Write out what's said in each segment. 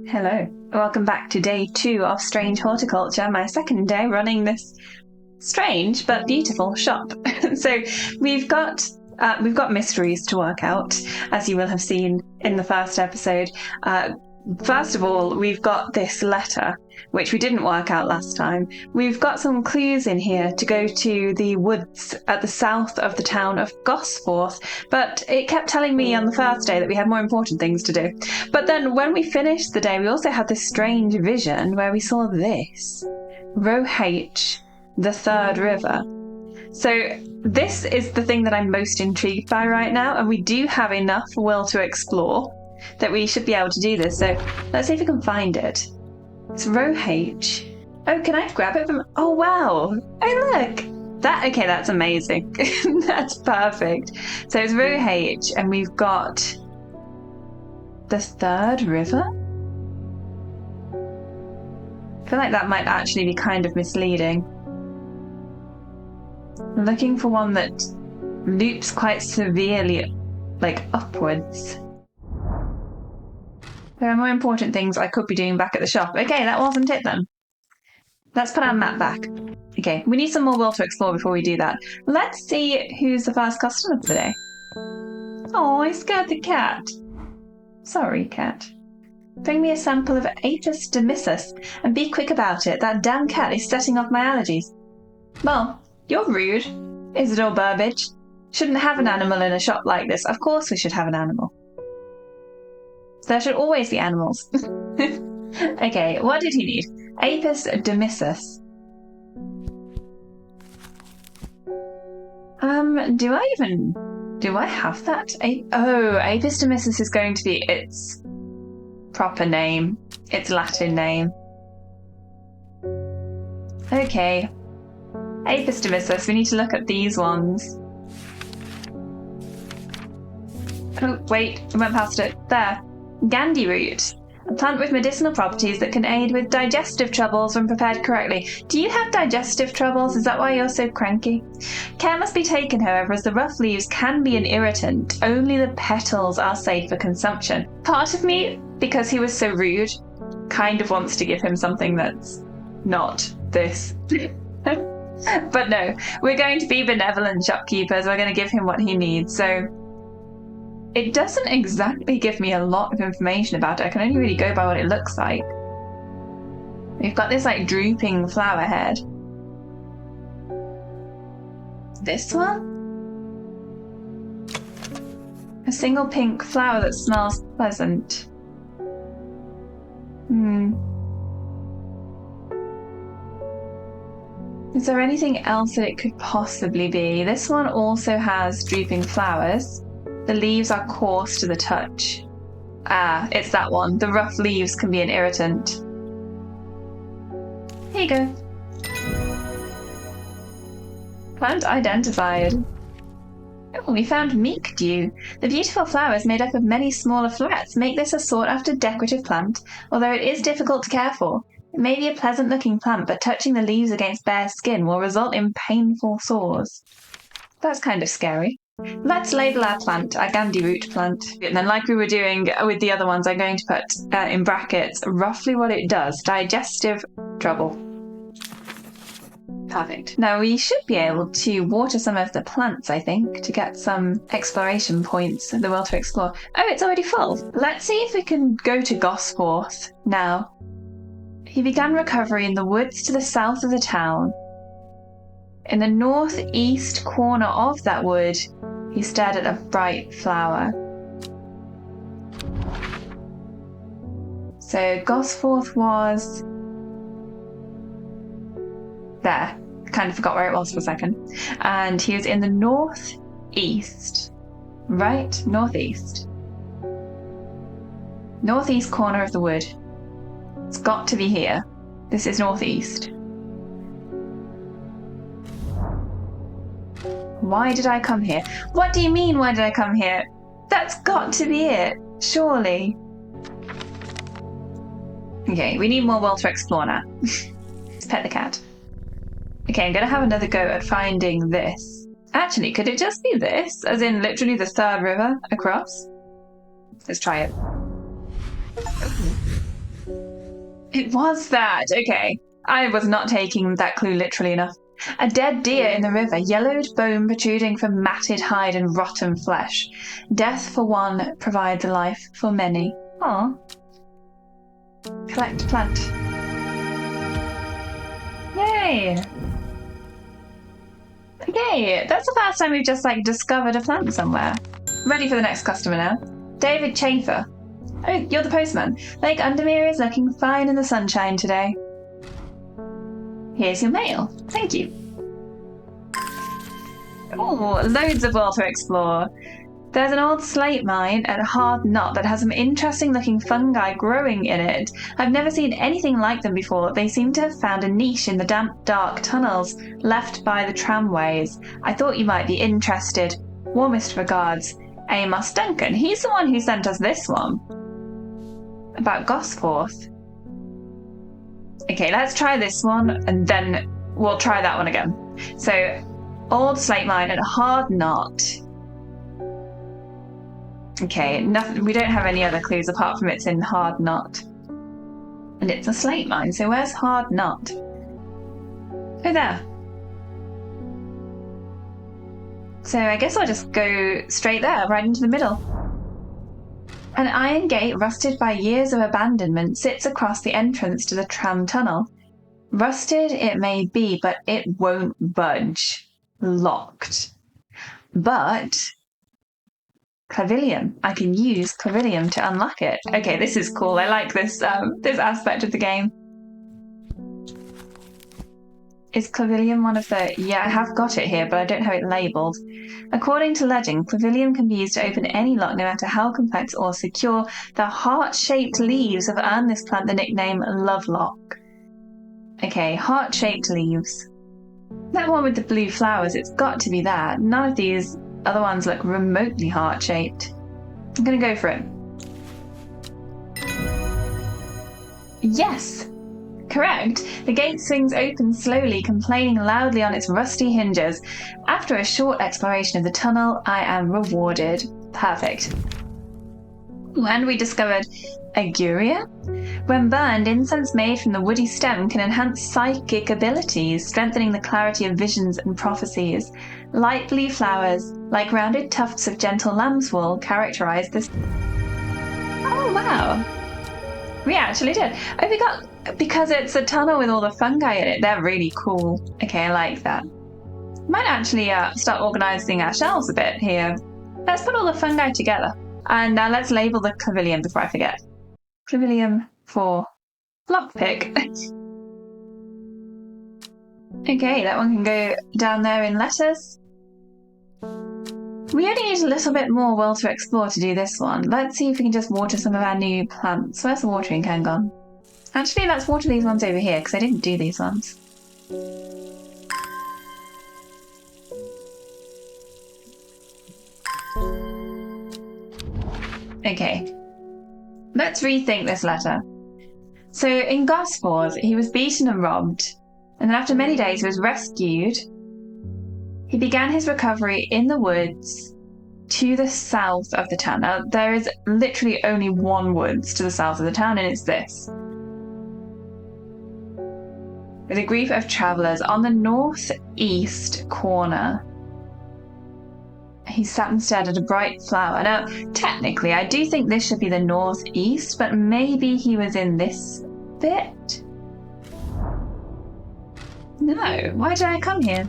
Hello. Welcome back to day 2 of Strange Horticulture, my second day running this strange but beautiful shop. So we've got mysteries to work out, as you will have seen in the first episode. First of all, we've got this letter, which we didn't work out last time. We've got some clues in here to go to the woods at the south of the town of Gosforth, but it kept telling me on the first day that we had more important things to do. But then when we finished the day, we also had this strange vision where we saw this. Roh, the third river. So this is the thing that I'm most intrigued by right now, and we do have enough will to explore that we should be able to do this. So let's see if we can find it. It's Roh. Oh, can I grab it from... Oh, wow. Oh, look. Okay, that's amazing. That's perfect. So it's Roh, and we've got the third river? I feel like that might actually be kind of misleading. I'm looking for one that loops quite severely, like upwards. There are more important things I could be doing back at the shop. Okay, that wasn't it then. Let's put our map back. Okay, we need some more will to explore before we do that. Let's see who's the first customer for the day. Oh, I scared the cat. Sorry, cat. Bring me a sample of Apis demyssus and be quick about it. That damn cat is setting off my allergies. Well, you're rude, Isidore Burbage. Shouldn't have an animal in a shop like this. Of course we should have an animal. There should always be animals. Okay, what did he need? Apis demyssus. Do I have that? Apis demyssus is going to be its proper name, its Latin name. Okay. Apis demyssus, we need to look at these ones. Oh, wait, I went past it. There. Gandhi root, a plant with medicinal properties that can aid with digestive troubles when prepared correctly. Do you have digestive troubles? Is that why you're so cranky? Care must be taken, however, as the rough leaves can be an irritant. Only the petals are safe for consumption. Part of me, because he was so rude, kind of wants to give him something that's not this. But no, we're going to be benevolent shopkeepers. We're going to give him what he needs. So it doesn't exactly give me a lot of information about it. I can only really go by what it looks like. We've got this like drooping flower head. This one? A single pink flower that smells pleasant. Is there anything else that it could possibly be? This one also has drooping flowers. The leaves are coarse to the touch. Ah, it's that one. The rough leaves can be an irritant. Here you go. Plant identified. Oh, we found meek dew. The beautiful flowers made up of many smaller florets make this a sought-after decorative plant, although it is difficult to care for. It may be a pleasant-looking plant, but touching the leaves against bare skin will result in painful sores. That's kind of scary. Let's label our plant, our Gandhi root plant. And then like we were doing with the other ones, I'm going to put in brackets roughly what it does. Digestive trouble. Perfect. Now we should be able to water some of the plants, I think, to get some exploration points of the will to explore. Oh, it's already full. Let's see if we can go to Gosforth now. He began recovery in the woods to the south of the town. In the northeast corner of that wood, he stared at a bright flower. So Gosforth was there. Kind of forgot where it was for a second. And he was in the northeast. Right? Northeast. Northeast corner of the wood. It's got to be here. This is northeast. Why did I come here? What do you mean, why did I come here? That's got to be it, surely. Okay, we need more will to explore now. Let's pet the cat. Okay, I'm going to have another go at finding this. Actually, could it just be this? As in literally the third river across? Let's try it. It was that. Okay. I was not taking that clue literally enough. A dead deer in the river, yellowed bone protruding from matted hide and rotten flesh. Death for one provides a life for many. Aw. Collect plant. Yay! Okay, that's the first time we've just discovered a plant somewhere. Ready for the next customer now. David Chafer. Oh, you're the postman. Lake Undermere is looking fine in the sunshine today. Here's your mail. Thank you. Oh, loads of world to explore. There's an old slate mine at Hard Knot that has some interesting looking fungi growing in it. I've never seen anything like them before. They seem to have found a niche in the damp, dark tunnels left by the tramways. I thought you might be interested. Warmest regards, Amos Duncan. He's the one who sent us this one. About Gosforth. Okay, let's try this one and then we'll try that one again. So, old slate mine at Hard Knot. Okay, nothing. We don't have any other clues apart from it's in Hard Knot. And it's a slate mine, so where's Hard Knot? Oh, there. So I guess I'll just go straight there, right into the middle. An iron gate, rusted by years of abandonment, sits across the entrance to the tram tunnel. Rusted it may be, but it won't budge. Locked. But Clavilium. I can use Clavilium to unlock it. Okay, this is cool. I like this this aspect of the game. Is Clavilium one of the... Yeah, I have got it here, but I don't have it labelled. According to legend, Clavilium can be used to open any lock, no matter how complex or secure. The heart-shaped leaves have earned this plant the nickname Lovelock. Okay, heart-shaped leaves. That one with the blue flowers, it's got to be that. None of these other ones look remotely heart-shaped. I'm going to go for it. Yes! Correct. The gate swings open slowly, complaining loudly on its rusty hinges. After a short exploration of the tunnel, I am rewarded. Perfect. And we discovered Auguria. When burned, incense made from the woody stem can enhance psychic abilities, strengthening the clarity of visions and prophecies. Light blue flowers, like rounded tufts of gentle lamb's wool, characterize this. Oh, wow. We actually did. Oh, we got... Because it's a tunnel with all the fungi in it. They're really cool. Okay, I like that. Might actually start organising our shelves a bit here. Let's put all the fungi together. And now let's label the Clavilium before I forget. Clavilium for lockpick. Okay, that one can go down there in letters. We only need a little bit more world to explore to do this one. Let's see if we can just water some of our new plants. Where's the watering can gone? Actually, let's water these ones over here, because I didn't do these ones. Okay. Let's rethink this letter. So, in Gosforth, he was beaten and robbed, and then after many days he was rescued. He began his recovery in the woods to the south of the town. Now, there is literally only one woods to the south of the town, and it's this. With a group of travellers on the northeast corner. He sat and stared at a bright flower. Now, technically, I do think this should be the northeast, but maybe he was in this bit? No, why did I come here?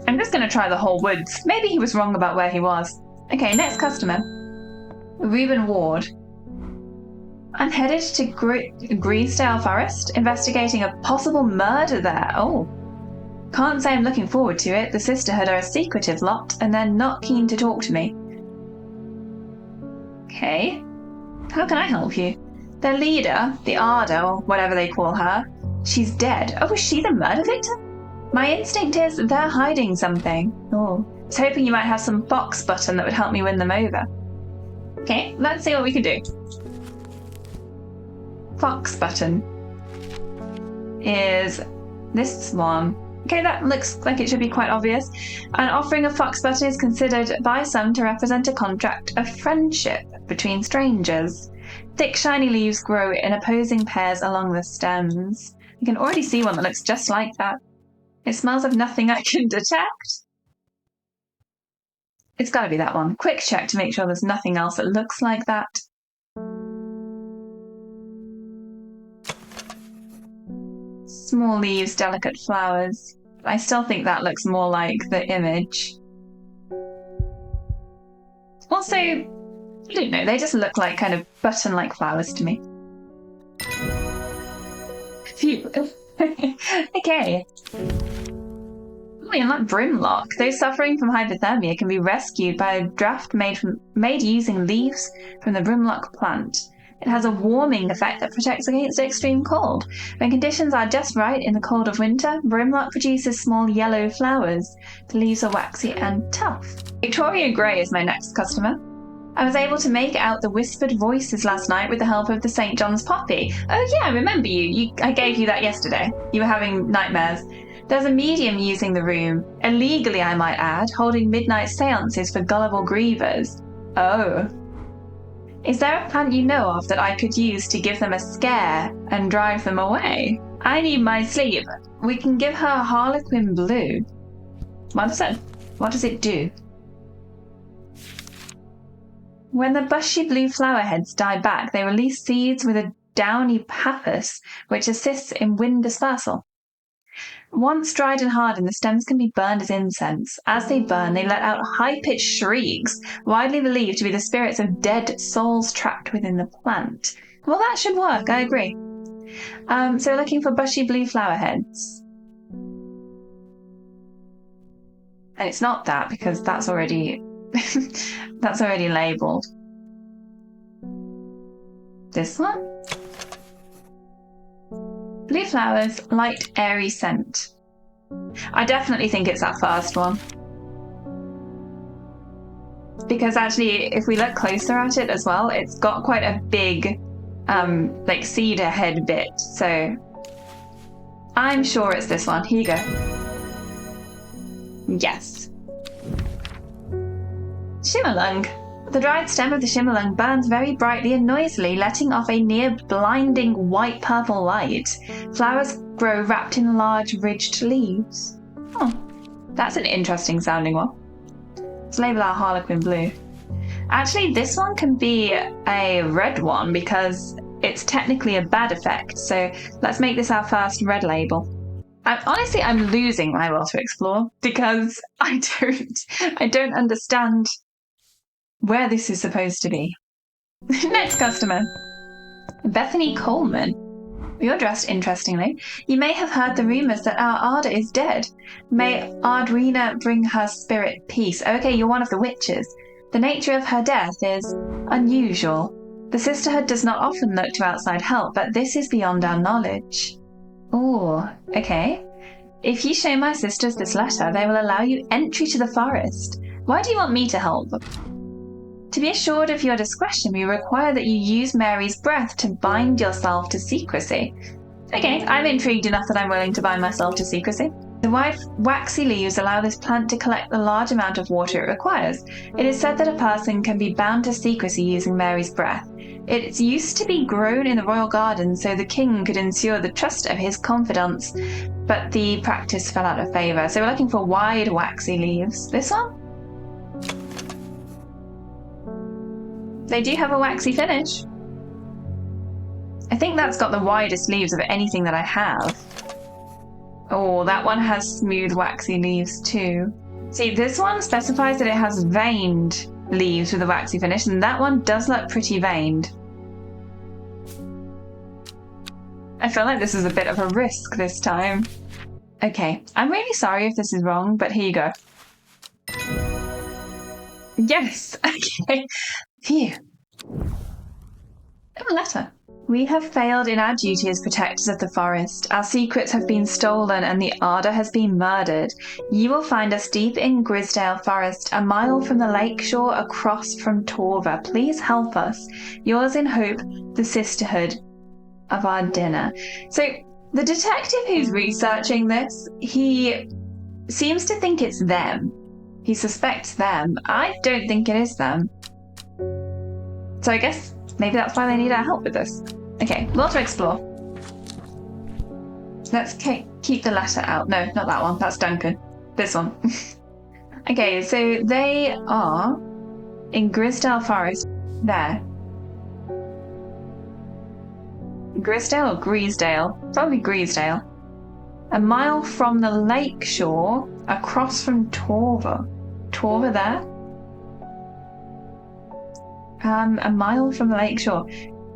I'm just going to try the whole woods. Maybe he was wrong about where he was. Okay, next customer. Reuben Ward. I'm headed to Grizedale Forest, investigating a possible murder there. Oh. Can't say I'm looking forward to it. The Sisterhood are a secretive lot, and they're not keen to talk to me. Okay. How can I help you? Their leader, the Arda, or whatever they call her, she's dead. Oh, is she the murder victim? My instinct is they're hiding something. Oh. I was hoping you might have some fox button that would help me win them over. Okay, let's see what we can do. Fox button is this one. Okay, that looks like it should be quite obvious. An offering of fox button is considered by some to represent a contract of friendship between strangers. Thick, shiny leaves grow in opposing pairs along the stems. I can already see one that looks just like that. It smells of nothing I can detect. It's got to be that one. Quick check to make sure there's nothing else that looks like that. Small leaves, delicate flowers. I still think that looks more like the image. Also, I don't know, they just look like kind of button-like flowers to me. Phew. Okay. Oh, and that brimlock. Those suffering from hypothermia can be rescued by a draught made using leaves from the brimlock plant. It has a warming effect that protects against extreme cold. When conditions are just right in the cold of winter, brimlock produces small yellow flowers. The leaves are waxy and tough. Victoria Grey is my next customer. I was able to make out the whispered voices last night with the help of the St. John's poppy. Oh yeah, I remember you. I gave you that yesterday. You were having nightmares. There's a medium using the room, illegally I might add, holding midnight seances for gullible grievers. Oh. Is there a plant you know of that I could use to give them a scare and drive them away? I need my sleep. We can give her Harlequin Blue. What does it do? When the bushy blue flower heads die back, they release seeds with a downy pappus, which assists in wind dispersal. Once dried and hardened, the stems can be burned as incense. As they burn, they let out high-pitched shrieks, widely believed to be the spirits of dead souls trapped within the plant. Well, that should work, I agree. So we're looking for bushy blue flower heads. And it's not that, because that's already that's already labelled. This one? Blue flowers, light, airy scent. I definitely think it's that first one. Because actually, if we look closer at it as well, it's got quite a big, like cedar head bit. So I'm sure it's this one. Here you go. Yes. Shimmerlung. The dried stem of the shimmerlung burns very brightly and noisily, letting off a near-blinding white-purple light. Flowers grow wrapped in large, ridged leaves. Oh, that's an interesting sounding one. Let's label our Harlequin Blue. Actually, this one can be a red one because it's technically a bad effect, so let's make this our first red label. Honestly, I'm losing my will to explore because I don't understand where this is supposed to be. Next customer. Bethany Coleman. You're dressed interestingly. You may have heard the rumours that our Arda is dead. May Ardrina bring her spirit peace. Okay, you're one of the witches. The nature of her death is unusual. The sisterhood does not often look to outside help, but this is beyond our knowledge. Oh, okay. If you show my sisters this letter, they will allow you entry to the forest. Why do you want me to help? To be assured of your discretion, we require that you use Mary's breath to bind yourself to secrecy. Okay, I'm intrigued enough that I'm willing to bind myself to secrecy. The white, waxy leaves allow this plant to collect the large amount of water it requires. It is said that a person can be bound to secrecy using Mary's breath. It used to be grown in the royal garden so the king could ensure the trust of his confidants, but the practice fell out of favour. So we're looking for wide, waxy leaves. This one? They do have a waxy finish. I think that's got the widest leaves of anything that I have. Oh, that one has smooth, waxy leaves too. See, this one specifies that it has veined leaves with a waxy finish, and that one does look pretty veined. I feel like this is a bit of a risk this time. Okay, I'm really sorry if this is wrong, but here you go. Yes, okay. Phew. A letter. We have failed in our duty as protectors of the forest. Our secrets have been stolen and the Arda has been murdered. You will find us deep in Grizedale Forest, a mile from the lake shore across from Torva. Please help us. Yours in hope, the Sisterhood of our dinner. So the detective who's researching this, he seems to think it's them. He suspects them. I don't think it is them. So I guess Maybe that's why they need our help with this. Okay, more to explore. Let's keep the letter out. No, not that one. That's Duncan. This one. Okay, so they are in Grizedale Forest. There. Grizedale or Grizedale? Probably Grizedale. A mile from the lake shore, across from Torva. Torva there? A mile from the lake shore.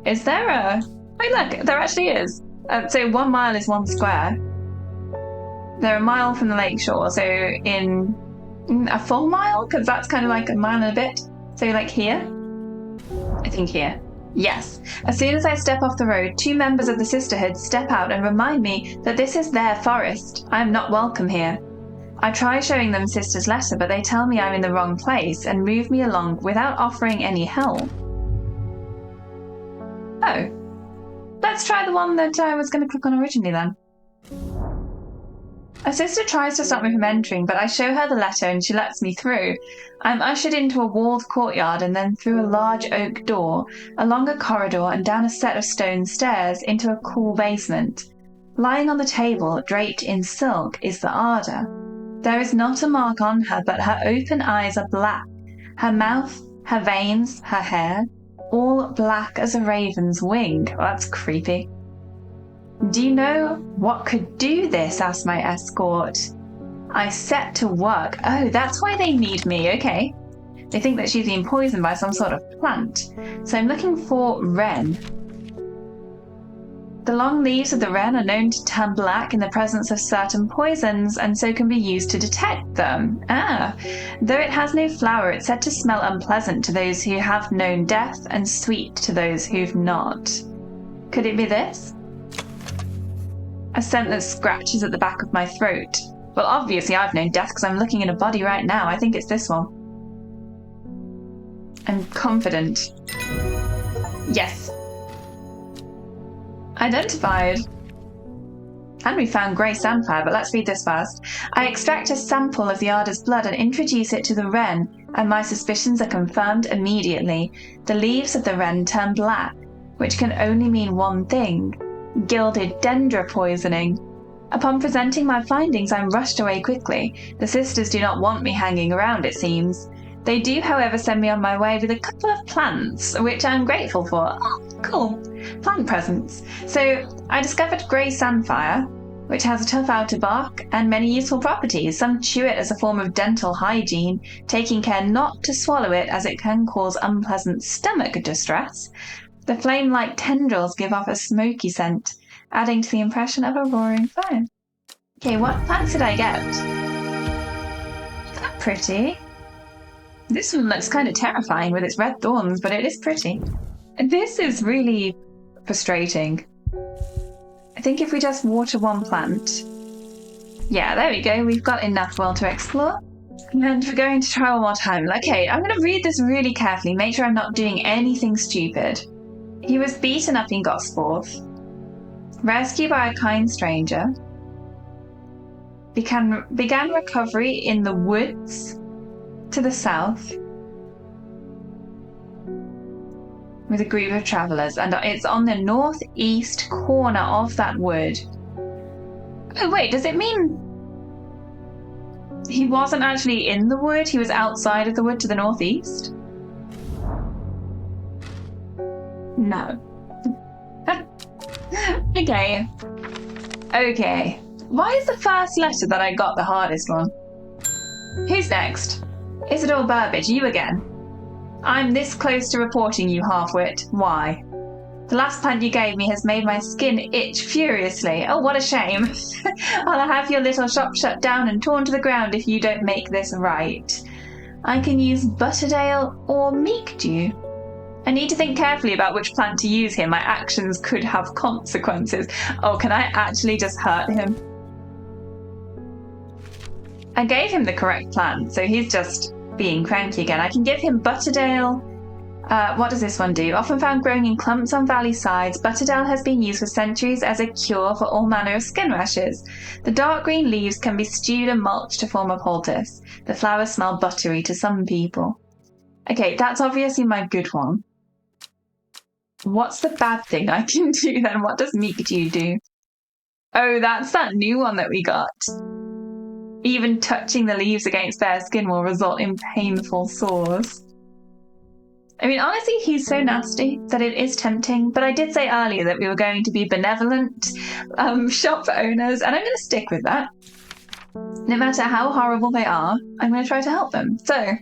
Is there a... Wait, look, there actually is. So 1 mile is 1 square. They're a mile from the lake shore, so in a full mile? Because that's kind of like a mile and a bit. So like here? I think here. Yes. As soon as I step off the road, 2 members of the sisterhood step out and remind me that this is their forest. I am not welcome here. I try showing them Sister's letter, but they tell me I'm in the wrong place and move me along without offering any help. Oh. Let's try the one that I was going to click on originally then. A sister tries to stop me from entering, but I show her the letter and she lets me through. I'm ushered into a walled courtyard and then through a large oak door, along a corridor and down a set of stone stairs into a cool basement. Lying on the table, draped in silk, is the Arda. There is not a mark on her, but her open eyes are black. Her mouth, her veins, her hair, all black as a raven's wing. Oh, that's creepy. Do you know what could do this? Asked my escort. I set to work. Oh, that's why they need me. Okay. They think that she's being poisoned by some sort of plant. So I'm looking for wren. The long leaves of the wren are known to turn black in the presence of certain poisons and so can be used to detect them. Though it has no flower, it's said to smell unpleasant to those who have known death and sweet to those who've not. Could it be this? A scent that scratches at the back of my throat. Well, obviously I've known death because I'm looking at a body right now. I think it's this one. I'm confident. Yes. Identified. And we found grey sandfire, but let's read this first. I extract a sample of the Arda's blood and introduce it to the wren, and my suspicions are confirmed immediately. The leaves of the wren turn black, which can only mean one thing. Gilded dendra poisoning. Upon presenting my findings, I'm rushed away quickly. The sisters do not want me hanging around, it seems. They do, however, send me on my way with a couple of plants, which I'm grateful for. Oh, cool. Plant presents. So, I discovered grey sandfire, which has a tough outer bark and many useful properties. Some chew it as a form of dental hygiene, taking care not to swallow it as it can cause unpleasant stomach distress. The flame-like tendrils give off a smoky scent, adding to the impression of a roaring fire. Okay, what plants did I get? Isn't that pretty? This one looks kind of terrifying with its red thorns, but it is pretty. This is really frustrating. I think if we just water one plant... Yeah, there we go. We've got enough world to explore. And we're going to try one more time. Okay, I'm going to read this really carefully, make sure I'm not doing anything stupid. He was beaten up in Gosforth, rescued by a kind stranger, began recovery in the woods to the south with a group of travellers, and it's on the northeast corner of that wood. Oh wait, does it mean he wasn't actually in the wood? He was outside of the wood to the northeast? No. Okay. Why is the first letter that I got the hardest one? Who's next? Isidore Burbage, you again. I'm this close to reporting you, half-wit. Why? The last plant you gave me has made my skin itch furiously. Oh, what a shame. I'll have your little shop shut down and torn to the ground if you don't make this right. I can use Butterdale or Meekdew. I need to think carefully about which plant to use here. My actions could have consequences. Oh, can I actually just hurt him? I gave him the correct plant, so he's just being cranky again. I can give him Butterdale. What does this one do? Often found growing in clumps on valley sides, Butterdale has been used for centuries as a cure for all manner of skin rashes. The dark green leaves can be stewed and mulched to form a poultice. The flowers smell buttery to some people. Okay, that's obviously my good one. What's the bad thing I can do then? What does meat dew do? Oh, that's that new one that we got. Even touching the leaves against bare skin will result in painful sores. I mean, honestly, he's so nasty that it is tempting, but I did say earlier that we were going to be benevolent shop owners, and I'm going to stick with that. No matter how horrible they are, I'm going to try to help them. So,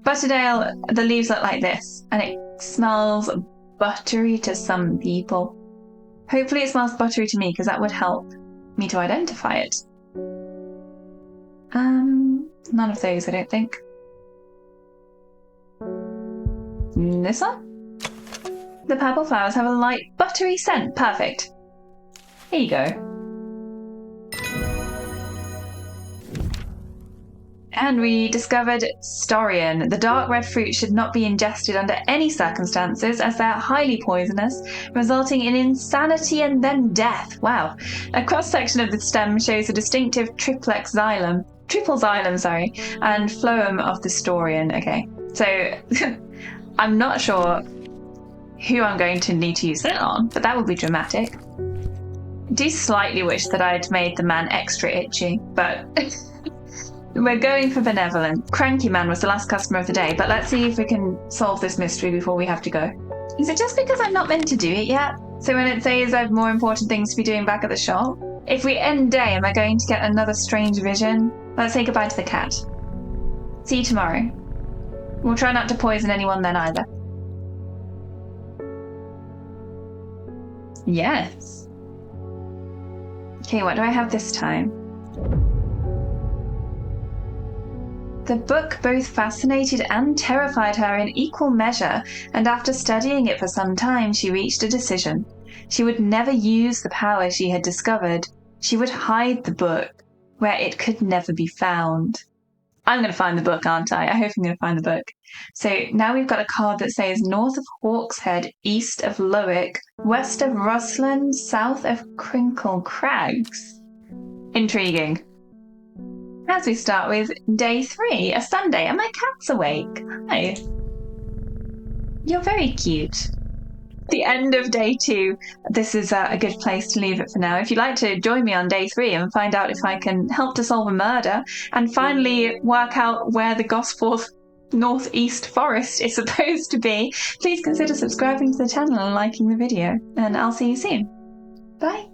Butterdale, the leaves look like this, and it smells buttery to some people. Hopefully it smells buttery to me, because that would help me to identify it. None of those, I don't think. This one? The purple flowers have a light buttery scent. Perfect. Here you go. And we discovered Storian. The dark red fruit should not be ingested under any circumstances, as they're highly poisonous, resulting in insanity and then death. Wow. A cross-section of the stem shows a distinctive triple xylem, and phloem of the Storian. Okay, so I'm not sure who I'm going to need to use it on, but that would be dramatic. I do slightly wish that I'd made the man extra itchy, but we're going for benevolent. Cranky Man was the last customer of the day, but let's see if we can solve this mystery before we have to go. Is it just because I'm not meant to do it yet? So when it says I have more important things to be doing back at the shop? If we end day, am I going to get another strange vision? Let's say goodbye to the cat. See you tomorrow. We'll try not to poison anyone then either. Yes. Okay, what do I have this time? The book both fascinated and terrified her in equal measure, and after studying it for some time, she reached a decision. She would never use the power she had discovered. She would hide the book where it could never be found. I'm going to find the book, aren't I? I hope I'm going to find the book. So now we've got a card that says north of Hawkshead, east of Lowick, west of Rusland, south of Crinkle Crags. Intriguing. As we start with day 3, a Sunday, and my cat's awake. Hi. You're very cute. The end of day 2. This is a good place to leave it for now. If you'd like to join me on day 3 and find out if I can help to solve a murder and finally work out where the Gosforth Northeast Forest is supposed to be, please consider subscribing to the channel and liking the video. And I'll see you soon. Bye.